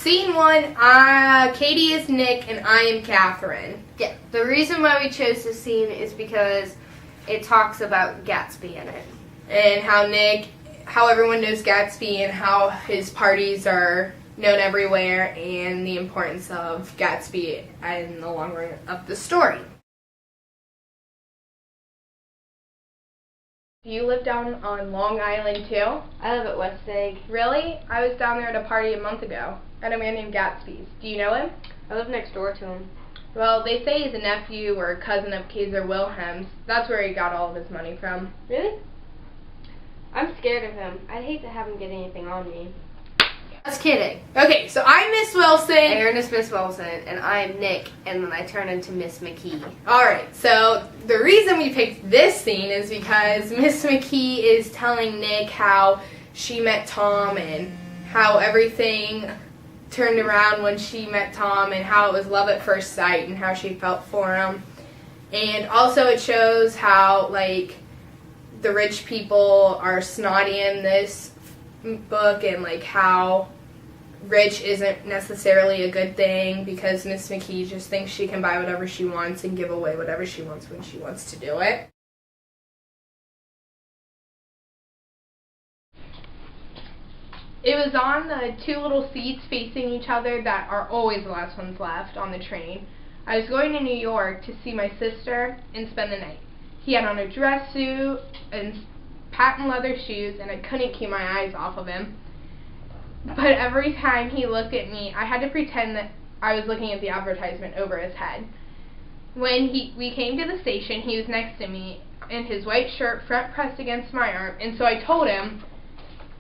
Scene 1, Katie is Nick and I am Catherine. Yeah, the reason why we chose this scene is because it talks about Gatsby in it. And how everyone knows Gatsby and how his parties are known everywhere and the importance of Gatsby in the long run of the story. Do you live down on Long Island too? I live at West Egg. Really? I was down there at a party a month ago at a man named Gatsby's. Do you know him? I live next door to him. Well, they say he's a nephew or a cousin of Kaiser Wilhelm's. That's where he got all of his money from. Really? I'm scared of him. I'd hate to have him get anything on me. Just kidding. Okay, so I'm Miss Wilson. Aaron is Miss Wilson, and I am Nick, and then I turn into Miss McKee. Alright, so the reason we picked this scene is because Miss McKee is telling Nick how she met Tom and how everything turned around when she met Tom and how it was love at first sight and how she felt for him. And also it shows how, like, the rich people are snotty in this book and, like, how rich isn't necessarily a good thing because Miss McKee just thinks she can buy whatever she wants and give away whatever she wants when she wants to do it. It was on the two little seats facing each other that are always the last ones left on the train. I was going to New York to see my sister and spend the night. He had on a dress suit and patent leather shoes, and I couldn't keep my eyes off of him. But every time he looked at me, I had to pretend that I was looking at the advertisement over his head. When we came to the station, he was next to me, in his white shirt front pressed against my arm, and so I told him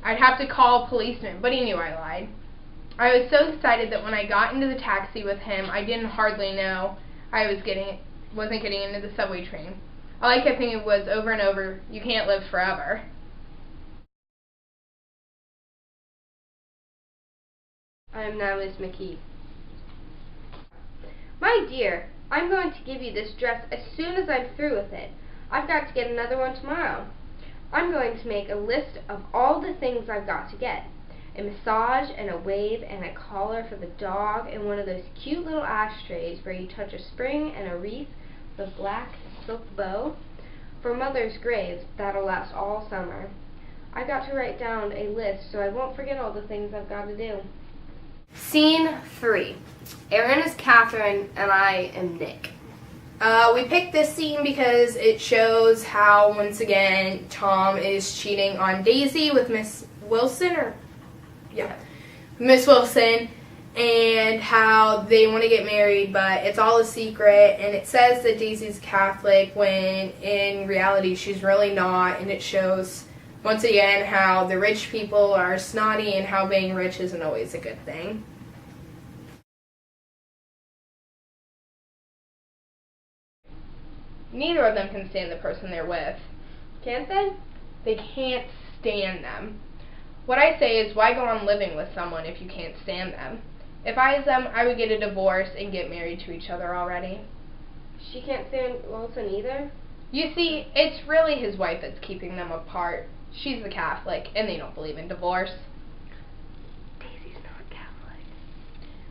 I'd have to call a policeman, but he knew I lied. I was so excited that when I got into the taxi with him, I didn't hardly know I wasn't getting into the subway train. All I kept thinking was over and over, you can't live forever. I am now Miss McKee. My dear, I'm going to give you this dress as soon as I'm through with it. I've got to get another one tomorrow. I'm going to make a list of all the things I've got to get. A massage and a wave and a collar for the dog and one of those cute little ashtrays where you touch a spring and a wreath with a black silk bow. For Mother's grave, that'll last all summer. I've got to write down a list so I won't forget all the things I've got to do. Scene 3. Aaron is Catherine and I am Nick. We picked this scene because it shows how, once again, Tom is cheating on Daisy with Miss Wilson, Miss Wilson, and how they want to get married, but it's all a secret, and it says that Daisy's Catholic when in reality she's really not, and it shows, once again, how the rich people are snotty and how being rich isn't always a good thing. Neither of them can stand the person they're with. Can't they? They can't stand them. What I say is, why go on living with someone if you can't stand them? If I was them, I would get a divorce and get married to each other already. She can't stand Wilson either? You see, it's really his wife that's keeping them apart. She's the Catholic, and they don't believe in divorce. Daisy's not Catholic.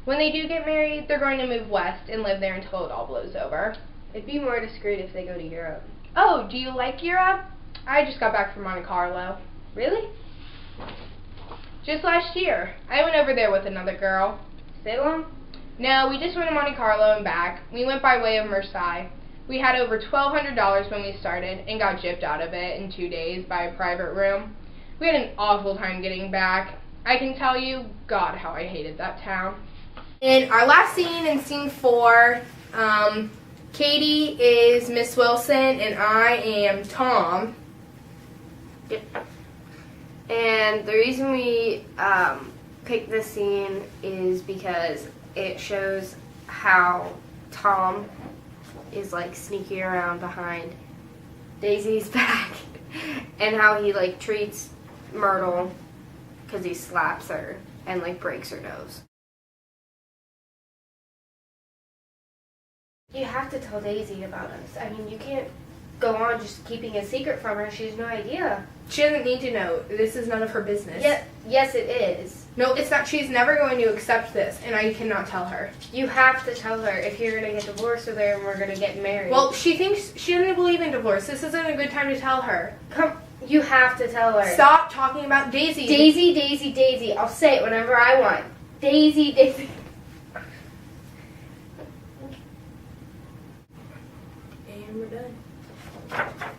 When they do get married, they're going to move west and live there until it all blows over. It'd be more discreet if they go to Europe. Oh, do you like Europe? I just got back from Monte Carlo. Really? Just last year. I went over there with another girl. Stay long? No, we just went to Monte Carlo and back. We went by way of Marseille. We had over $1,200 when we started and got gypped out of it in 2 days by a private room. We had an awful time getting back. I can tell you, God, how I hated that town. In our last scene, in scene 4, Katie is Miss Wilson and I am Tom. Yep. And the reason we picked this scene is because it shows how Tom is like sneaking around behind Daisy's back and how he like treats Myrtle because he slaps her and like breaks her nose. You have to tell Daisy about us. I mean, you can't go on just keeping a secret from her. She has no idea. She doesn't need to know. This is none of her business. Yes, it is. No, it's not. She's never going to accept this, and I cannot tell her. You have to tell her if you're going to get divorced with her and we're going to get married. Well, she thinks she doesn't believe in divorce. This isn't a good time to tell her. Come, you have to tell her. Stop talking about Daisy. Daisy, Daisy, Daisy. I'll say it whenever I want. Daisy, Daisy. And we're done.